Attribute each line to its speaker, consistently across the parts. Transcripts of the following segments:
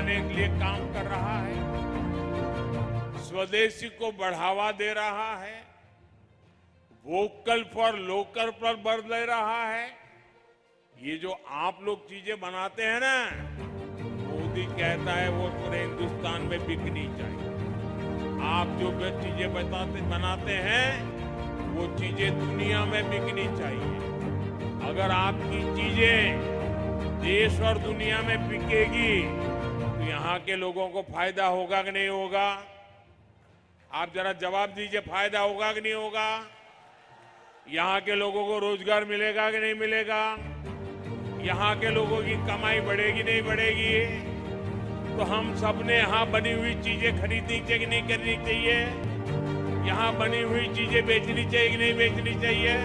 Speaker 1: बनाने के लिए काम कर रहा है, स्वदेशी को बढ़ावा दे रहा है, वोकल फॉर लोकल पर बल दे रहा है। ये जो आप लोग चीजें बनाते हैं ना, मोदी कहता है वो पूरे हिंदुस्तान में बिकनी चाहिए। आप जो चीजें बनाते हैं वो चीजें दुनिया में बिकनी चाहिए। अगर आपकी चीजें देश और दुनिया में बिकेगी तो यहाँ के लोगों को फायदा होगा कि नहीं होगा? आप जरा जवाब दीजिए, फायदा होगा कि नहीं होगा? यहाँ के लोगों को रोजगार मिलेगा कि नहीं मिलेगा? यहाँ के लोगों की कमाई बढ़ेगी नहीं बढ़ेगी? तो हम सब ने यहाँ बनी हुई चीजें खरीदनी चाहिए कि नहीं करनी चाहिए? यहाँ बनी हुई चीजें बेचनी चाहिए कि नहीं बेचनी चाहिए?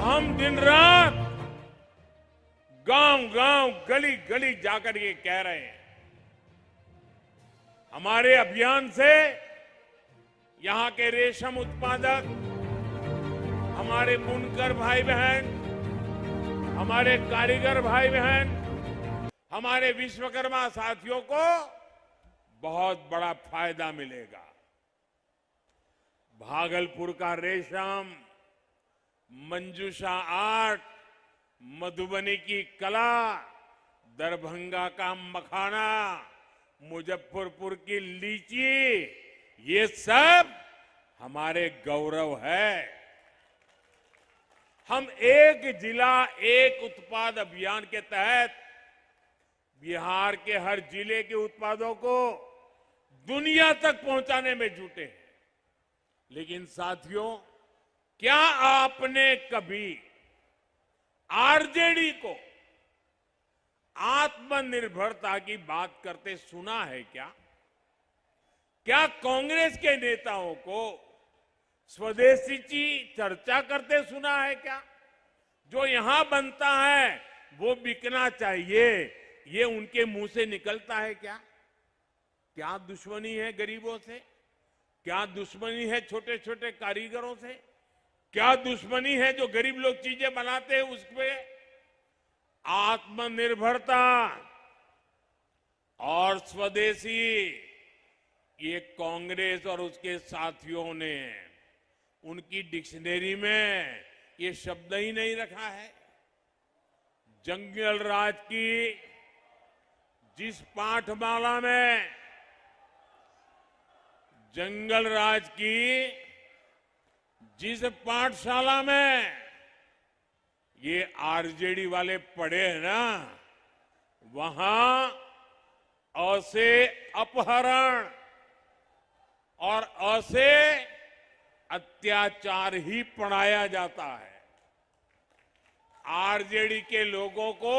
Speaker 1: हम दिन रात गांव गांव गली गली जाकर ये कह रहे हैं, हमारे अभियान से यहाँ के रेशम उत्पादक, हमारे बुनकर भाई बहन, हमारे कारीगर भाई बहन, हमारे विश्वकर्मा साथियों को बहुत बड़ा फायदा मिलेगा। भागलपुर का रेशम, मंजूषा आर्ट, मधुबनी की कला, दरभंगा का मखाना, मुजफ्फरपुर की लीची, ये सब हमारे गौरव है। हम एक जिला एक उत्पाद अभियान के तहत बिहार के हर जिले के उत्पादों को दुनिया तक पहुंचाने में जुटे हैं। लेकिन साथियों, क्या आपने कभी आरजेडी को आत्मनिर्भरता की बात करते सुना है क्या? क्या कांग्रेस के नेताओं को स्वदेशी की चर्चा करते सुना है क्या? जो यहां बनता है वो बिकना चाहिए, ये उनके मुंह से निकलता है क्या? क्या दुश्मनी है गरीबों से? क्या दुश्मनी है छोटे छोटे कारीगरों से? क्या दुश्मनी है जो गरीब लोग चीजें बनाते हैं उस पे? आत्मनिर्भरता और स्वदेशी, ये कांग्रेस और उसके साथियों ने उनकी डिक्शनरी में ये शब्द ही नहीं रखा है। जंगल राज की जिस पाठमाला में, जंगल राज की जिस पाठशाला में ये आरजेडी वाले पढ़े हैं ना, वहां अ से अपहरण और अ से अत्याचार ही पढ़ाया जाता है। आरजेडी के लोगों को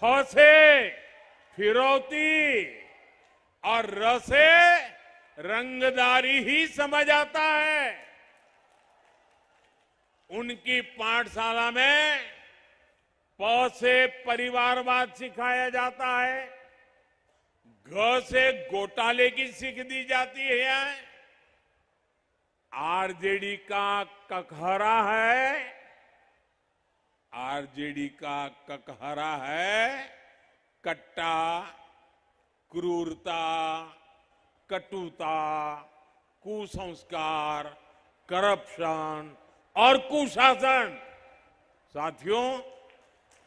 Speaker 1: फ से फिरौती और र से रंगदारी ही समझ आता है। उनकी पाठशाला में प से परिवारवाद सिखाया जाता है, घ से घोटाले की सीख दी जाती है। आरजेडी का ककहरा है, आरजेडी का ककहरा है कट्टा, क्रूरता, कटुता, कुसंस्कार, करप्शन और कुशासन। साथियों,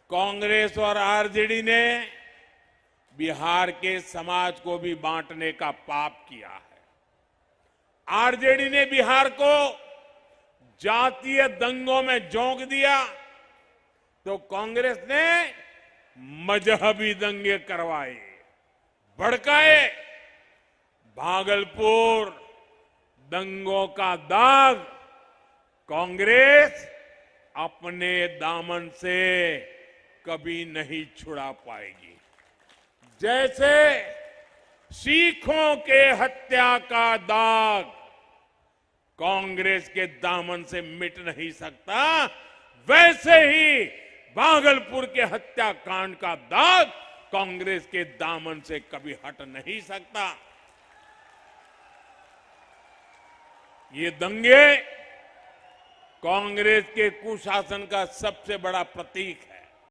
Speaker 1: कांग्रेस और आरजेडी ने बिहार के समाज को भी बांटने का पाप किया है। आरजेडी ने बिहार को जातीय दंगों में झोंक दिया तो कांग्रेस ने मजहबी दंगे करवाए, भड़काए। भागलपुर दंगों का दाग कांग्रेस अपने दामन से कभी नहीं छुड़ा पाएगी। जैसे सिखों के हत्या का दाग कांग्रेस के दामन से मिट नहीं सकता, वैसे ही भागलपुर के हत्याकांड का दाग कांग्रेस के दामन से कभी हट नहीं सकता। ये दंगे कांग्रेस के कुशासन का सबसे बड़ा प्रतीक है।